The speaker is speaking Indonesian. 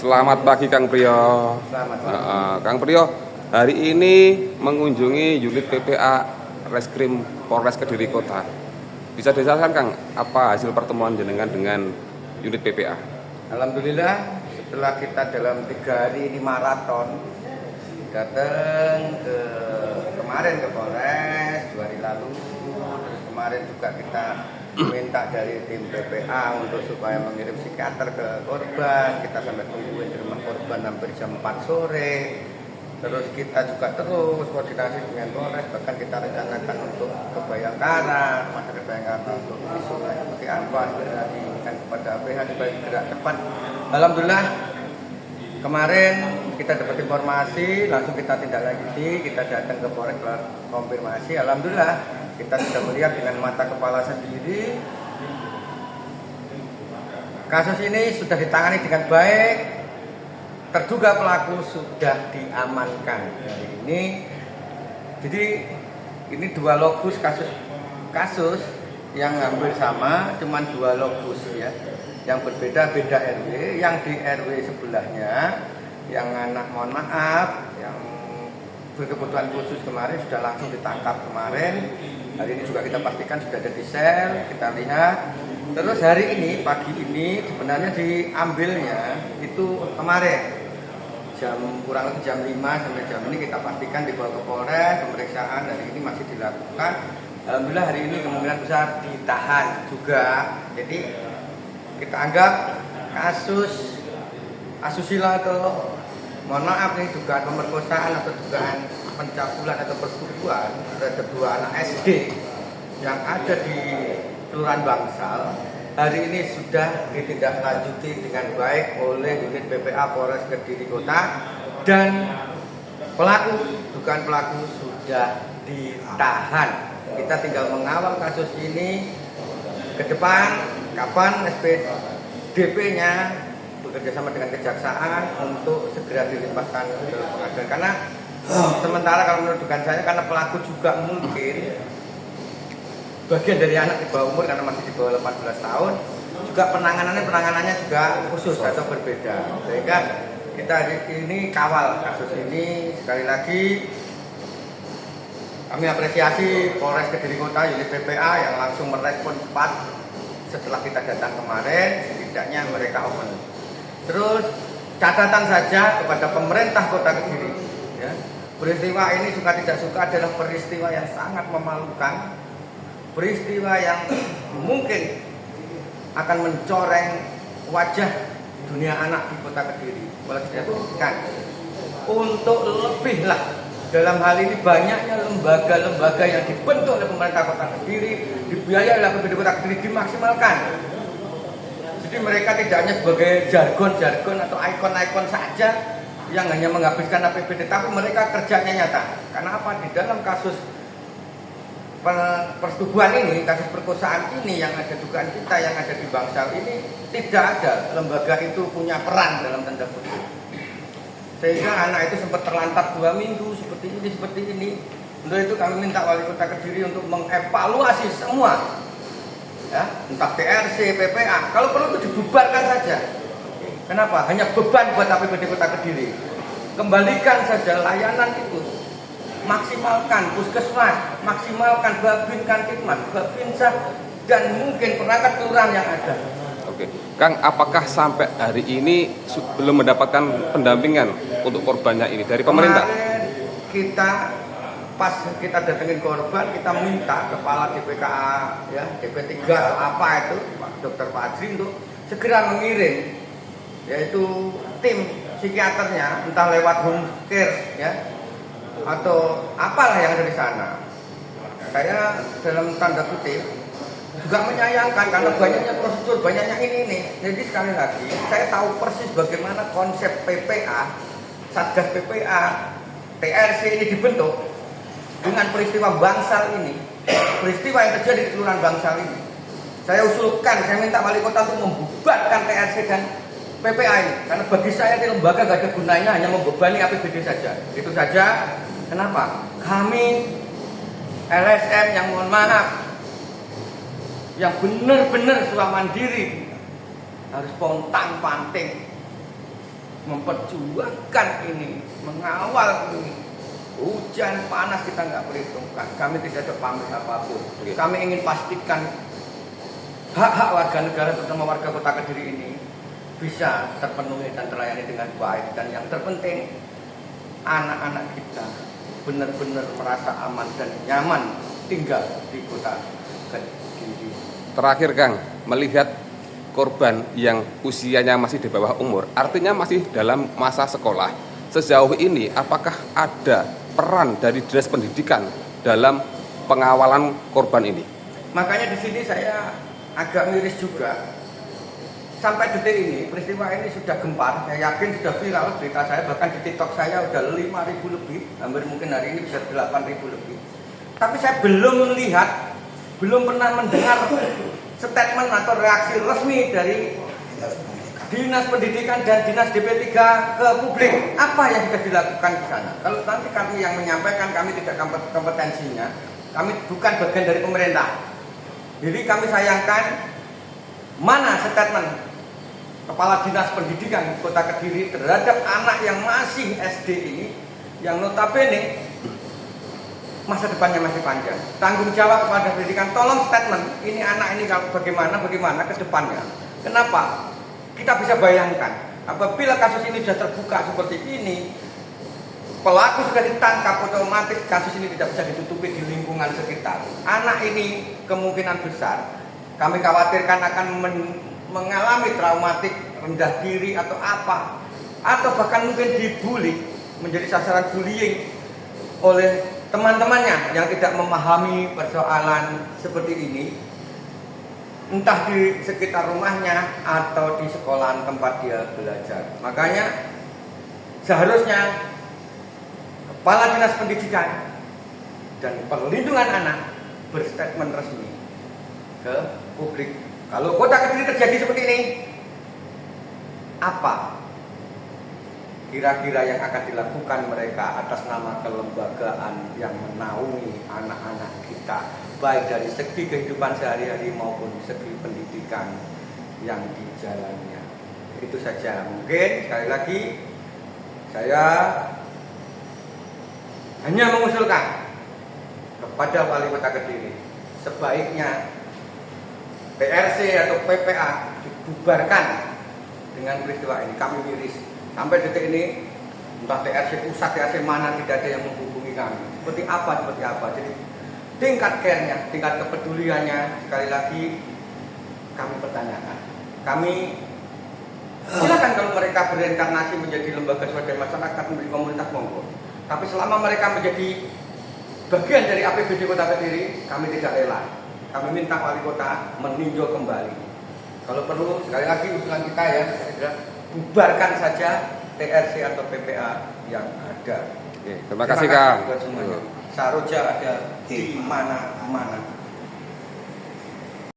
Selamat pagi Kang Priyo. Selamat pagi. Kang Priyo, hari ini mengunjungi unit PPA Reskrim Polres Kediri Kota. Bisa dijelaskan Kang, apa hasil pertemuan jenengan dengan unit PPA? Alhamdulillah, setelah kita dalam 3 hari ini maraton, datang kemarin ke Polres 2 hari lalu, terus kemarin juga kita minta dari tim PPA untuk supaya mengirim psikiater ke korban. Kita sampai tungguin di rumah korban hampir jam 4 sore. Terus kita juga terus koordinasi dengan Polres, bahkan kita rencanakan untuk ke Bayangkara, masyarakat Bayangkara untuk isu seperti apa, segera diinginkan kepada APH supaya gerak cepat. Alhamdulillah kemarin kita dapat informasi, langsung kita tindak lanjuti, kita datang ke Polres konfirmasi. Alhamdulillah kita sudah melihat dengan mata kepala sendiri, kasus ini sudah ditangani dengan baik, terduga pelaku sudah diamankan hari ini. Jadi ini 2 lokus kasus yang hampir sama, cuman 2 lokus ya, yang berbeda-beda RW. Yang di RW sebelahnya, yang anak mohon maaf, yang berkebutuhan khusus kemarin sudah langsung ditangkap kemarin. Hari ini juga kita pastikan sudah ada di sel, kita lihat. Terus hari ini, pagi ini sebenarnya diambilnya itu kemarin kurang lebih jam 5 sampai jam ini kita pastikan dibawa ke Polres, pemeriksaan hari ini masih dilakukan. Alhamdulillah hari ini kemungkinan besar ditahan juga. Jadi kita anggap kasus asusila atau mohon maaf nih, dugaan pemerkosaan atau dugaan pencabulan atau persetubuhan terhadap 2 anak SD yang ada di Kelurahan Bangsal hari ini sudah ditindaklanjuti dengan baik oleh unit PPA Polres Kediri Kota, dan dugaan pelaku sudah ditahan. Kita tinggal mengawal kasus ini ke depan, kapan SPDP-nya bekerja sama dengan kejaksaan untuk segera dilimpahkan ke pengadilan. Karena sementara kalau menurut dugaan saya, karena pelaku juga mungkin bagian dari anak di bawah umur karena masih di bawah 18 tahun, juga penanganannya juga khusus atau berbeda. Sehingga kita hari ini kawal kasus ini. Sekali lagi kami apresiasi Polres Kediri Kota unit PPA yang langsung merespon cepat setelah kita datang kemarin. Setidaknya mereka open. Terus catatan saja kepada pemerintah Kota Kediri ya, peristiwa ini suka tidak suka adalah peristiwa yang sangat memalukan, peristiwa yang mungkin akan mencoreng wajah dunia anak di Kota Kediri. Boleh tidak buktikan untuk lebih lah, dalam hal ini banyaknya lembaga-lembaga yang dibentuk oleh pemerintah Kota Kediri, dibiayai oleh APBD Kota Kediri, dimaksimalkan. Jadi mereka tidak hanya sebagai jargon-jargon atau ikon-ikon saja yang hanya menghabiskan APBD, tapi mereka kerjanya nyata. Karena apa? Di dalam kasus persetubuhan ini, kasus perkosaan ini yang ada dugaan kita yang ada di Bangsal ini, tidak ada lembaga itu punya peran dalam tanda kutip. Sehingga anak itu sempat terlantar 2 minggu seperti ini. Untuk itu kami minta Wali Kota Kediri untuk mengevaluasi semua, ya, entah TRC, PPA, kalau perlu itu dibubarkan saja. Kenapa? Hanya beban buat APBD Kota Kediri. Kembalikan saja layanan itu, maksimalkan puskesmas, maksimalkan babin kantikmas, babinsa, dan mungkin perangkat kelurahan yang ada. Oke, Kang, apakah sampai hari ini belum mendapatkan pendampingan untuk korbannya ini dari pemerintah? Kemarin pas kita datengin korban, kita minta kepala DPKA ya, DP3 atau apa itu, Dr. Pak Ajri untuk segera mengirim, yaitu tim psikiaternya, entah lewat home care ya, atau apalah yang ada di sana. Saya dalam tanda kutip juga menyayangkan karena banyaknya prosedur, banyaknya ini. Jadi sekali lagi saya tahu persis bagaimana konsep PPA, Satgas PPA, TRC ini dibentuk dengan peristiwa Bangsal ini, peristiwa yang terjadi di Kelurahan Bangsal ini. Saya usulkan, saya minta Wali Kota untuk membubarkan TRC dan PPA ini, karena bagi saya di lembaga gak ada gunanya, hanya membebani APBD saja. Itu saja. Kenapa? Kami LSM yang mohon maaf, yang benar-benar sudah mandiri, harus pontang panting memperjuangkan ini, mengawal ini. Hujan, panas kita nggak perhitungkan. Kami tidak ada pamrih apapun. Kami ingin pastikan hak-hak warga negara, terutama warga Kota Kediri ini bisa terpenuhi dan terlayani dengan baik. Dan yang terpenting, anak-anak kita benar-benar merasa aman dan nyaman tinggal di Kota Kediri. Terakhir Kang, melihat korban yang usianya masih di bawah umur, artinya masih dalam masa sekolah. Sejauh ini apakah ada peran dari Dinas Pendidikan dalam pengawalan korban ini? Makanya di sini saya agak miris juga. Sampai detik ini, peristiwa ini sudah gempar. Saya yakin sudah viral berita saya, bahkan di TikTok saya udah 5.000 lebih, hampir mungkin hari ini bisa 8.000 lebih. Tapi saya belum melihat, belum pernah mendengar statement atau reaksi resmi dari Dinas Pendidikan dan Dinas DP3 ke publik. Apa yang sudah dilakukan di sana? Kalau nanti kami yang menyampaikan, kami tidak kompetensinya. Kami bukan bagian dari pemerintah. Jadi kami sayangkan mana statement Kepala Dinas Pendidikan Kota Kediri terhadap anak yang masih SD ini, yang notabene masa depannya masih panjang. Tanggung jawab kepada pendidikan, tolong statement ini anak ini bagaimana ke depannya. Kenapa? Kita bisa bayangkan apabila kasus ini sudah terbuka seperti ini, pelaku sudah ditangkap, otomatis kasus ini tidak bisa ditutupi di lingkungan sekitar. Anak ini kemungkinan besar kami khawatirkan akan mengalami traumatik, rendah diri atau apa, atau bahkan mungkin dibully, menjadi sasaran bullying oleh teman-temannya yang tidak memahami persoalan seperti ini, entah di sekitar rumahnya atau di sekolahan tempat dia belajar. Makanya seharusnya Kepala Dinas Pendidikan dan Perlindungan Anak berstatement resmi ke publik. Kalau Kota Kediri terjadi seperti ini, apa kira-kira yang akan dilakukan mereka atas nama kelembagaan yang menaungi anak-anak kita, baik dari segi kehidupan sehari-hari maupun segi pendidikan yang dijalannya. Itu saja. Mungkin sekali lagi saya hanya mengusulkan kepada Wali Kota Kediri, sebaiknya PRC atau PPA dibubarkan dengan peristiwa ini. Kami miris. Sampai detik ini, entah TRC pusat, TRC mana, tidak ada yang menghubungi kami. Seperti apa. Jadi tingkat care-nya, tingkat kepeduliannya, sekali lagi kami pertanyakan. Kami silakan kalau mereka bereinkarnasi menjadi lembaga swadaya masyarakat, menjadi komunitas monggo. Tapi selama mereka menjadi bagian dari APBD Kota Kediri, kami tidak rela. Kami minta Wali Kota meninjau kembali. Kalau perlu, sekali lagi usulan kita ya, bubarkan saja TRC atau PPA yang ada. Oke, terima kasih Kang. Saroja ada di mana-mana.